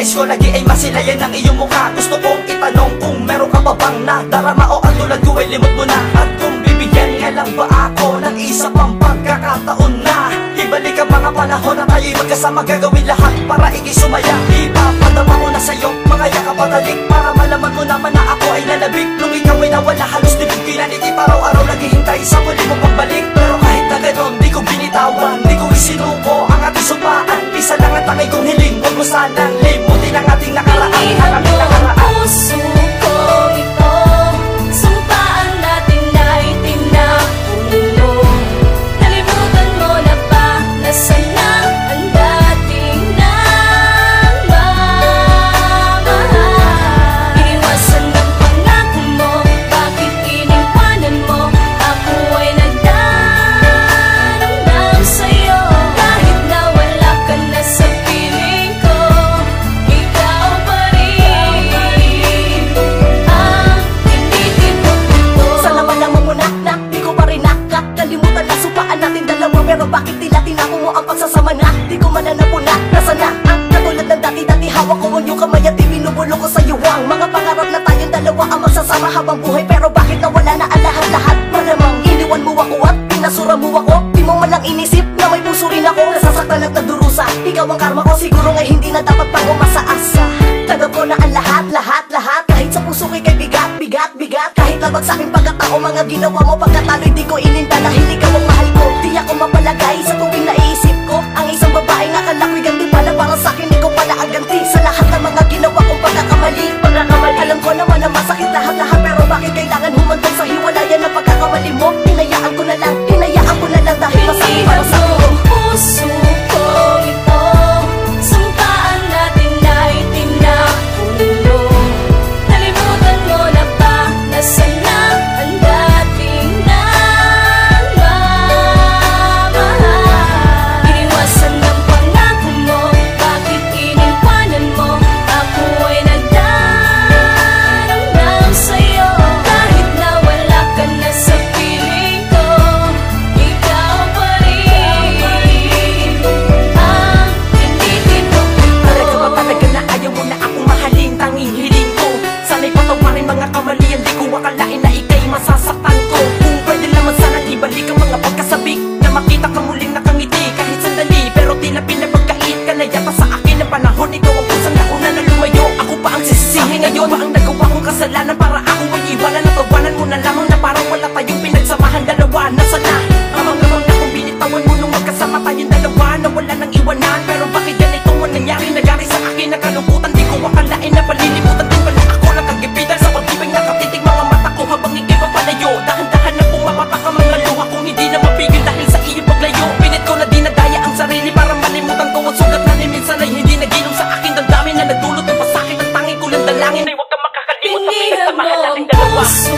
nais ko lagi ay masilayan ng iyong mukha. Gusto kong itanong kung meron ka pa bang nadarama o ang tulad ko ay limot mo na. At kung bibigyan nga lang ba ako ng isa pang pagkakataon na ibalik ang mga panahon na tayo'y magkasama, gagawin lahat para ikay sumaya. Ipapadama ko na sa'yo mga yakap at halik para malaman mo naman na ako ay lalabik. Nung ikaw ay nawala halos di pinanitip, araw-araw naghihintay sa muli mong pagbalik. Pero kahit na ganon di ko binitawan, di ko isinuko ang ating sumpaan. Isa lang ang tangay kong hiling, huwag mo sanang limutin ang ating nakaraan. Ang ating nakaraan. Puso ko ito, sumpaan natin ay tinapuno. Nalimutan mo na ba nasaan na ang dating nagmamahal? Iniwasan ng pangako mo, bakit iniwanan mo? Ako ay nagdarang sa'yo. Kahit na wala ka na sa piling ko, ikaw pa rin ang tinitipon ko. Sana malaman mo na di ko pa rin nakakalimutan na supaan natin dalawa. Pero bakit tila tinako mo ang pagsasama na di ko mananapo na? Nasaan na ang katulad ng dati-dati? Hawak ko ang iyong kamay at ibinubulo ko sa iyo ang mga pangarap na tayong dalawa ang magsasama habang buhay. Pero bakit nawala na ang lahat-lahat? Malamang iniwan mo ako at pinasura mo ako. Di mo man lang inisip na may puso rin ako. Nasasaktan at nadurusa, ikaw ang karma ko. Siguro ngay hindi na dapat pang umaasa. Tanggap ko na ang lahat. Kahit sa puso ko'y kay bigat. Kahit labag sa aking pagkatao, mga ginawa mo pagkatalo'y di ko ininda. Dahil ikaw ang mahal ko, di ako mapalagay sa tuwing naiisip ko ang isang babae nga kalako'y ganti pala. Para sa'kin ikaw pala ang ganti sa lahat ng mga ginawa kong pagkakamali. Alam ko naman na masakit lahat. Pero bakit kailangan humantong sa hiwalayan ng pagkakamali mo? Hinayaan ko na lang dahil masakit para sa akin. Puso ko ito, sumpaan natin ay tinapuno. Nalimutan mo na ba nasaan na ang dating nagmamahal? Iniwasan ng pangako mo, bakit iniwanan mo? Ako ay nagdarang sa'yo. Kahit na wala ka na sa piling ko, ikaw pa rin ang tinitipon Talaga ba ko. talaga na ayaw mo na akong mahalin? Tanging hiling ko, sana'y patawarin mga kamalian. Di ko akalain na ika'y masasaktan ko. Kung pwede naman sana'y ibalik ang mga pagkasabik na makita ka muling nakangiti kahit sandali. Pero tila pinapagkait ka na yata sa akin ng panahon. Ikaw ang kusang nauna na lumayo, ako pa ang sisisihin ngayon. Ba ang nagawa kong kasalanan para ako ay iwanan? Natawanan mo na lamang na parang wala tayong pinagsamahan dalawa. Nasaan na ang mga mga kung binitawan mo nung magkasama tayong dalawa na wala nang iwanan? Pero bakit ganito ang nangyari? Nagari sa akin na kalungkutan. Di ko akalain na palilimutan din pala ako nakagipitan sa pag-ibig. Nakatitig mga mata ko habang ikay papalayo. Dahan-dahan na pumapatak ang mga luha kong hindi na mapigil dahil sa iyong paglayo. Pinit ko na dinadaya ang sarili para malimutan ko ang sugat na minsan ay hindi nagilom sa akin. Damdamin na nagdulot ng pasakit. Ang tanging ko lang dalangin ay huwag kang makakalimot sa Pinihan mo pinagsamahan ang nating dalawa. puso